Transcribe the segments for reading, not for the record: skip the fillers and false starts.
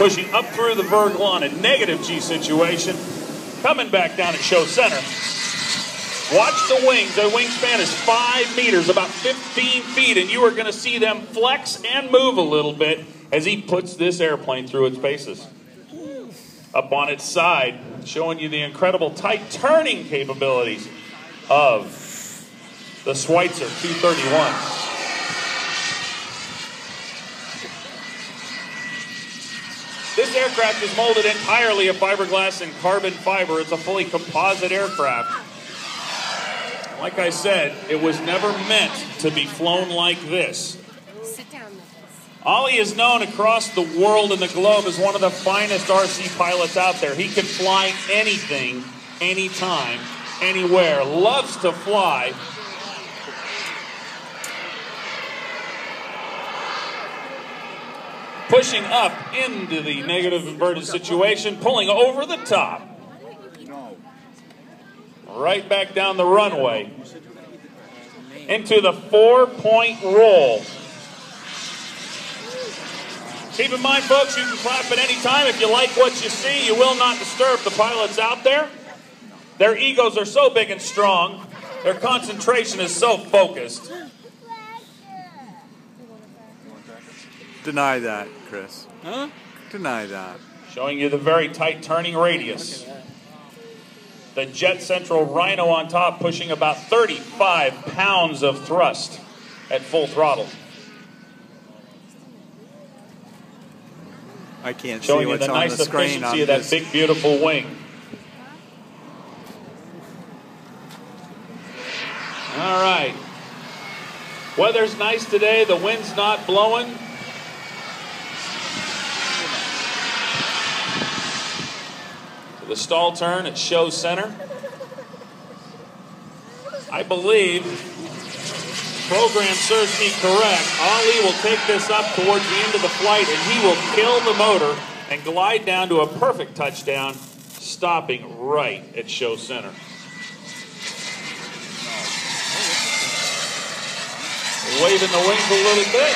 pushing up through the vertical on a negative G situation, coming back down at show center. Watch the wings. Their wingspan is 5 meters, about 15 feet, and you are going to see them flex and move a little bit as he puts this airplane through its paces. Up on its side, showing you the incredible tight turning capabilities of the Schweitzer 231. This aircraft is molded entirely of fiberglass and carbon fiber. It's a fully composite aircraft. Like I said, it was never meant to be flown like this. Sit down, Lucas. Ollie is known across the world and the globe as one of the finest RC pilots out there. He can fly anything, anytime, anywhere. Loves to fly. Pushing up into the negative inverted situation, pulling over the top. Right back down the runway into the 4-point roll. Keep in mind, folks, you can clap at any time. If you like what you see, you will not disturb the pilots out there. Their egos are so big and strong. Their concentration is so focused. Deny that, Chris. Huh? Deny that. Showing you the very tight turning radius. The Jet Central Rhino on top pushing about 35 pounds of thrust at full throttle. I can't Showing see you what's the on nice the screen. efficiency of that big, beautiful wing. All right. Weather's nice today. The wind's not blowing. The stall turn at show center. I believe, program serves me correct, Ali will take this up towards the end of the flight and he will kill the motor and glide down to a perfect touchdown, stopping right at show center. Waving the wings a little bit.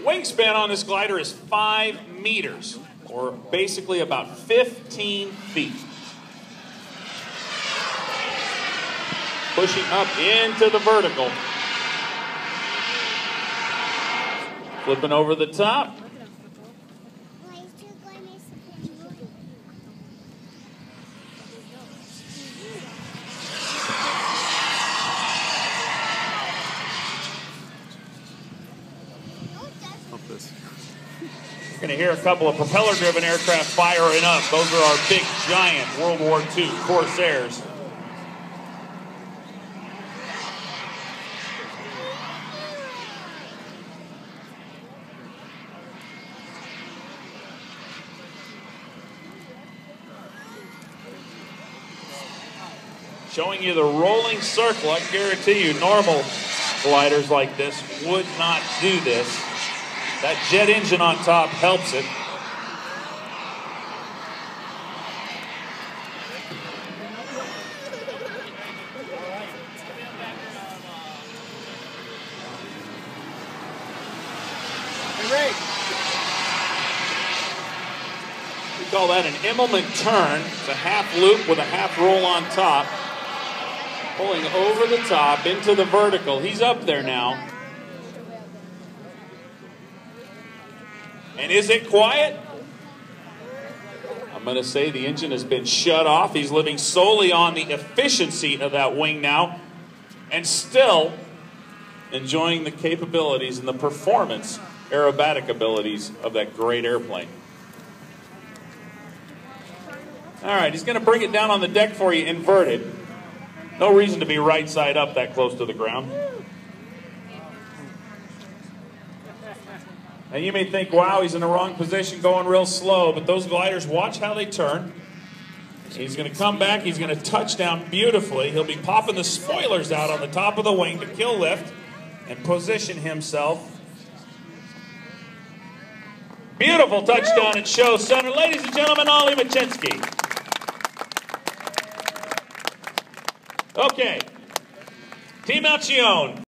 Wingspan on this glider is 5 meters, or basically about 15 feet. Pushing up into the vertical. Flipping over the top. You're going to hear a couple of propeller-driven aircraft firing up. Those are our big, giant World War II Corsairs. Showing you the rolling circle. I guarantee you normal gliders like this would not do this. That jet engine on top helps it. We call that an Immelman turn. It's a half loop with a half roll on top. Pulling over the top into the vertical. He's up there now. And is it quiet? I'm going to say the engine has been shut off. He's living solely on the efficiency of that wing now, and still enjoying the capabilities and the performance, aerobatic abilities of that great airplane. All right, he's going to bring it down on the deck for you inverted. No reason to be right side up that close to the ground. And you may think, wow, he's in the wrong position going real slow, but those gliders, watch how they turn. He's going to come back, he's going to touch down beautifully. He'll be popping the spoilers out on the top of the wing to kill lift and position himself. Beautiful touchdown at show center. Ladies and gentlemen, Ollie Machinsky. Okay, Team Alcione.